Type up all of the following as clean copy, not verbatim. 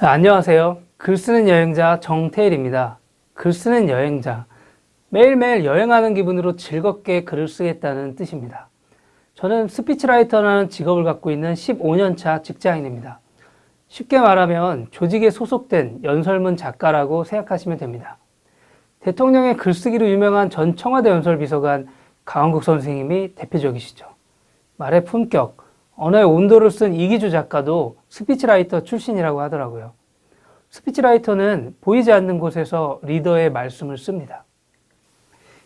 안녕하세요. 글쓰는 여행자 정태일입니다. 글쓰는 여행자, 매일매일 여행하는 기분으로 즐겁게 글을 쓰겠다는 뜻입니다. 저는 스피치라이터라는 직업을 갖고 있는 15년차 직장인입니다. 쉽게 말하면 조직에 소속된 연설문 작가라고 생각하시면 됩니다. 대통령의 글쓰기로 유명한 전 청와대 연설비서관 강원국 선생님이 대표적이시죠. 말의 품격, 언어의 온도를 쓴 이기주 작가도 스피치라이터 출신이라고 하더라고요. 스피치라이터는 보이지 않는 곳에서 리더의 말씀을 씁니다.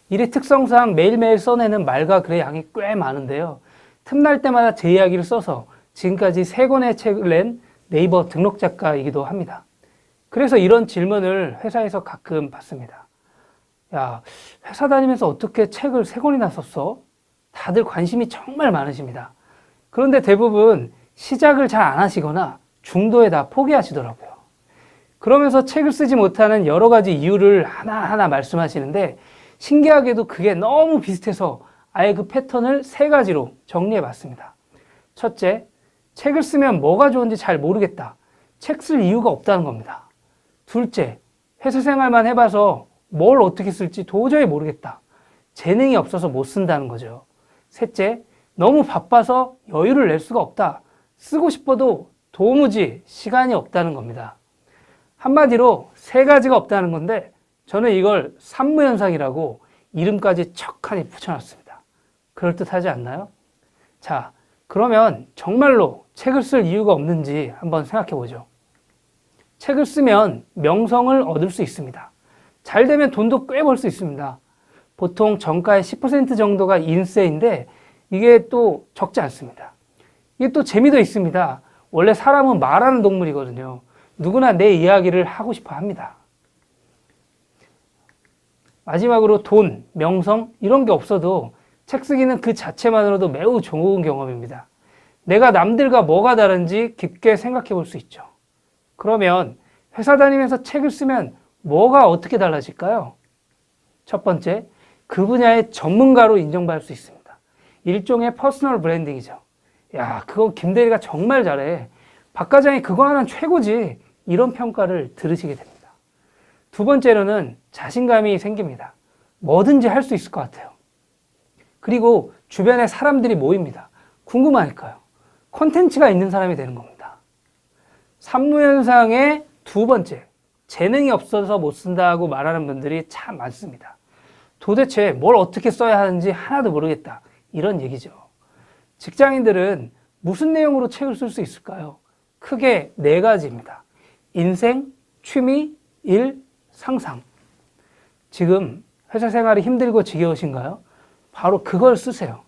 일의 특성상 매일매일 써내는 말과 글의 양이 꽤 많은데요. 틈날 때마다 제 이야기를 써서 지금까지 3권의 책을 낸 네이버 등록 작가이기도 합니다. 그래서 이런 질문을 회사에서 가끔 받습니다. 야, 회사 다니면서 어떻게 책을 3권이나 썼어? 다들 관심이 정말 많으십니다. 그런데 대부분 시작을 잘 안 하시거나 중도에 다 포기하시더라고요. 그러면서 책을 쓰지 못하는 여러 가지 이유를 하나하나 말씀하시는데 신기하게도 그게 너무 비슷해서 아예 그 패턴을 3가지로 정리해 봤습니다. 첫째, 책을 쓰면 뭐가 좋은지 잘 모르겠다. 책 쓸 이유가 없다는 겁니다. 둘째, 회사 생활만 해봐서 뭘 어떻게 쓸지 도저히 모르겠다. 재능이 없어서 못 쓴다는 거죠. 셋째, 너무 바빠서 여유를 낼 수가 없다. 쓰고 싶어도 도무지 시간이 없다는 겁니다. 한마디로 3가지가 없다는 건데 저는 이걸 산무현상이라고 이름까지 척하니 붙여놨습니다. 그럴듯하지 않나요? 자, 그러면 정말로 책을 쓸 이유가 없는지 한번 생각해 보죠. 책을 쓰면 명성을 얻을 수 있습니다. 잘 되면 돈도 꽤 벌 수 있습니다. 보통 정가의 10% 정도가 인세인데 이게 또 적지 않습니다. 이게 또 재미도 있습니다. 원래 사람은 말하는 동물이거든요. 누구나 내 이야기를 하고 싶어 합니다. 마지막으로 돈, 명성 이런 게 없어도 책 쓰기는 그 자체만으로도 매우 좋은 경험입니다. 내가 남들과 뭐가 다른지 깊게 생각해 볼 수 있죠. 그러면 회사 다니면서 책을 쓰면 뭐가 어떻게 달라질까요? 첫 번째, 그 분야의 전문가로 인정받을 수 있습니다. 일종의 퍼스널 브랜딩이죠. 야, 그거 김대리가 정말 잘해. 박 과장이 그거 하나는 최고지. 이런 평가를 들으시게 됩니다. 두 번째로는 자신감이 생깁니다. 뭐든지 할 수 있을 것 같아요. 그리고 주변에 사람들이 모입니다. 궁금하니까요. 콘텐츠가 있는 사람이 되는 겁니다. 산무현상의 두 번째, 재능이 없어서 못 쓴다고 말하는 분들이 참 많습니다. 도대체 뭘 어떻게 써야 하는지 하나도 모르겠다. 이런 얘기죠. 직장인들은 무슨 내용으로 책을 쓸 수 있을까요? 크게 4가지입니다. 인생, 취미, 일, 상상. 지금 회사 생활이 힘들고 지겨우신가요? 바로 그걸 쓰세요.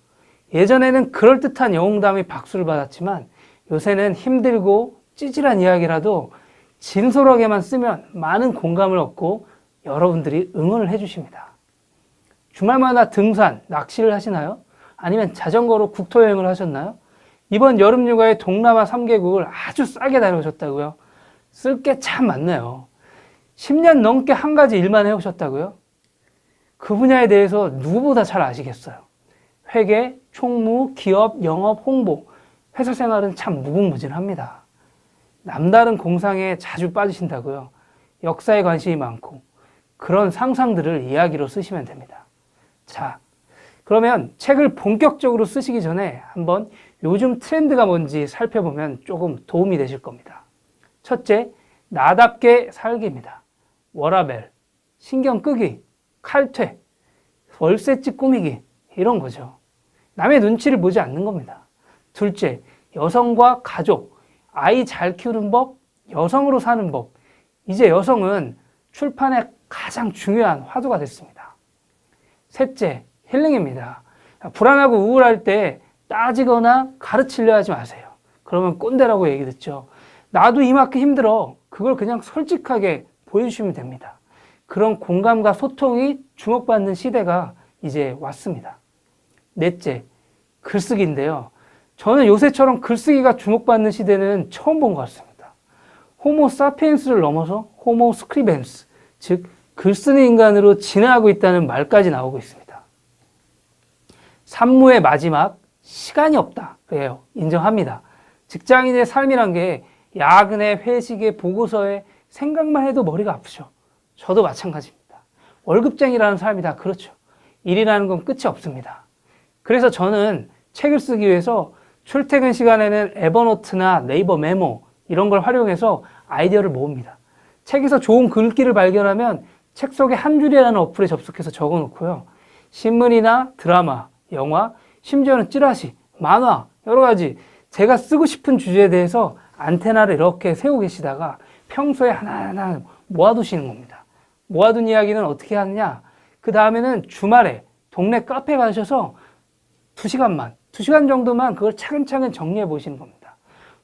예전에는 그럴듯한 영웅담이 박수를 받았지만 요새는 힘들고 찌질한 이야기라도 진솔하게만 쓰면 많은 공감을 얻고 여러분들이 응원을 해주십니다. 주말마다 등산, 낚시를 하시나요? 아니면 자전거로 국토여행을 하셨나요? 이번 여름휴가에 동남아 3개국을 아주 싸게 다녀오셨다고요? 쓸 게 참 많네요. 10년 넘게 한 가지 일만 해오셨다고요? 그 분야에 대해서 누구보다 잘 아시겠어요. 회계, 총무, 기업, 영업, 홍보, 회사 생활은 참 무궁무진합니다. 남다른 공상에 자주 빠지신다고요? 역사에 관심이 많고 그런 상상들을 이야기로 쓰시면 됩니다. 자, 그러면 책을 본격적으로 쓰시기 전에 한번 요즘 트렌드가 뭔지 살펴보면 조금 도움이 되실 겁니다. 첫째, 나답게 살기입니다. 워라밸, 신경 끄기, 칼퇴, 월세집 꾸미기 이런 거죠. 남의 눈치를 보지 않는 겁니다. 둘째, 여성과 가족, 아이 잘 키우는 법, 여성으로 사는 법. 이제 여성은 출판의 가장 중요한 화두가 됐습니다. 셋째, 힐링입니다. 불안하고 우울할 때 따지거나 가르치려 하지 마세요. 그러면 꼰대라고 얘기 듣죠. 나도 이만큼 힘들어. 그걸 그냥 솔직하게 보여주시면 됩니다. 그런 공감과 소통이 주목받는 시대가 이제 왔습니다. 넷째, 글쓰기인데요. 저는 요새처럼 글쓰기가 주목받는 시대는 처음 본 것 같습니다. 호모 사피엔스를 넘어서 호모 스크리벤스, 즉 글쓰는 인간으로 진화하고 있다는 말까지 나오고 있습니다. 산무의 마지막, 시간이 없다. 그래요. 인정합니다. 직장인의 삶이란 게 야근에, 회식에, 보고서에 생각만 해도 머리가 아프죠. 저도 마찬가지입니다. 월급쟁이라는 사람이 다 그렇죠. 일이라는 건 끝이 없습니다. 그래서 저는 책을 쓰기 위해서 출퇴근 시간에는 에버노트나 네이버 메모 이런 걸 활용해서 아이디어를 모읍니다. 책에서 좋은 글귀를 발견하면 책 속에 한 줄이라는 어플에 접속해서 적어놓고요. 신문이나 드라마, 영화, 심지어는 찌라시, 만화 여러 가지 제가 쓰고 싶은 주제에 대해서 안테나를 이렇게 세우고 계시다가 평소에 하나하나 모아두시는 겁니다. 모아둔 이야기는 어떻게 하느냐? 그 다음에는 주말에 동네 카페 가셔서 2시간 정도만 그걸 차근차근 정리해 보시는 겁니다.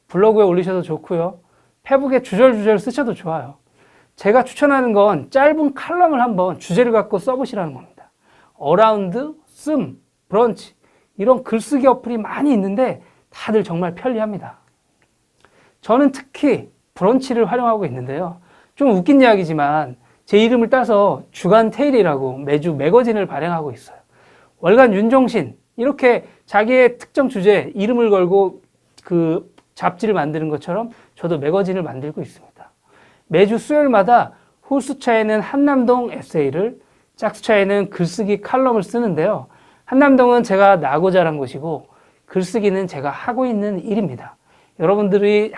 블로그에 올리셔도 좋고요. 페북에 주절주절 쓰셔도 좋아요. 제가 추천하는 건 짧은 칼럼을 한번 주제를 갖고 써보시라는 겁니다. 어라운드, 씀, 브런치 이런 글쓰기 어플이 많이 있는데 다들 정말 편리합니다. 저는 특히 브런치를 활용하고 있는데요. 좀 웃긴 이야기지만 제 이름을 따서 주간 테일이라고 매주 매거진을 발행하고 있어요. 월간 윤종신 이렇게 자기의 특정 주제에 이름을 걸고 그 잡지를 만드는 것처럼 저도 매거진을 만들고 있습니다. 매주 수요일마다 호수차에는 한남동 에세이를, 짝수차에는 글쓰기 칼럼을 쓰는데요. 한남동은 제가 나고 자란 곳이고 글쓰기는 제가 하고 있는 일입니다. 여러분들이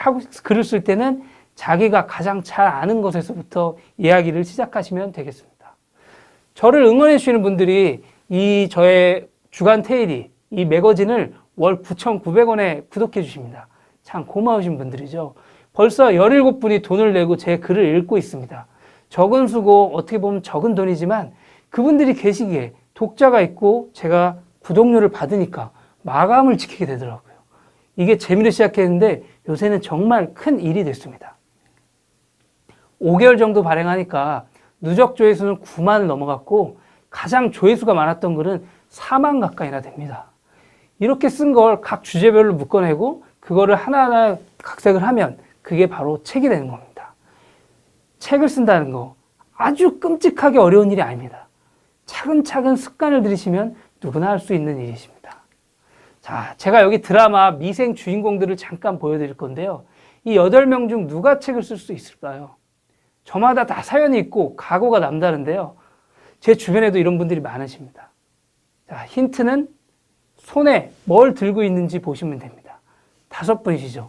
글을 쓸 때는 자기가 가장 잘 아는 것에서부터 이야기를 시작하시면 되겠습니다. 저를 응원해 주시는 분들이 이 저의 주간 테일이 이 매거진을 월 9,900원에 구독해 주십니다. 참 고마우신 분들이죠. 벌써 17분이 돈을 내고 제 글을 읽고 있습니다. 적은 수고, 어떻게 보면 적은 돈이지만 그분들이 계시기에 독자가 있고 제가 구독료를 받으니까 마감을 지키게 되더라고요. 이게 재미로 시작했는데 요새는 정말 큰 일이 됐습니다. 5개월 정도 발행하니까 누적 조회수는 9만을 넘어갔고 가장 조회수가 많았던 글은 4만 가까이나 됩니다. 이렇게 쓴 걸 각 주제별로 묶어내고 그거를 하나하나 각색을 하면 그게 바로 책이 되는 겁니다. 책을 쓴다는 거 아주 끔찍하게 어려운 일이 아닙니다. 차근차근 습관을 들이시면 누구나 할 수 있는 일이십니다. 자, 제가 여기 드라마 미생 주인공들을 잠깐 보여드릴 건데요. 이 8명 중 누가 책을 쓸 수 있을까요? 저마다 다 사연이 있고 각오가 남다른데요. 제 주변에도 이런 분들이 많으십니다. 자, 힌트는 손에 뭘 들고 있는지 보시면 됩니다. 5분이시죠?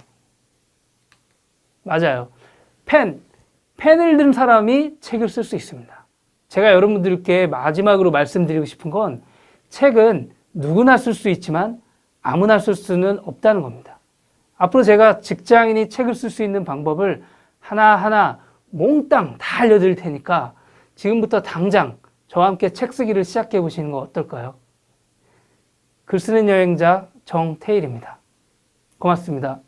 맞아요. 펜을 든 사람이 책을 쓸 수 있습니다. 제가 여러분들께 마지막으로 말씀드리고 싶은 건 책은 누구나 쓸 수 있지만 아무나 쓸 수는 없다는 겁니다. 앞으로 제가 직장인이 책을 쓸 수 있는 방법을 하나하나 몽땅 다 알려드릴 테니까 지금부터 당장 저와 함께 책 쓰기를 시작해 보시는 거 어떨까요? 글 쓰는 여행자 정태일입니다. 고맙습니다.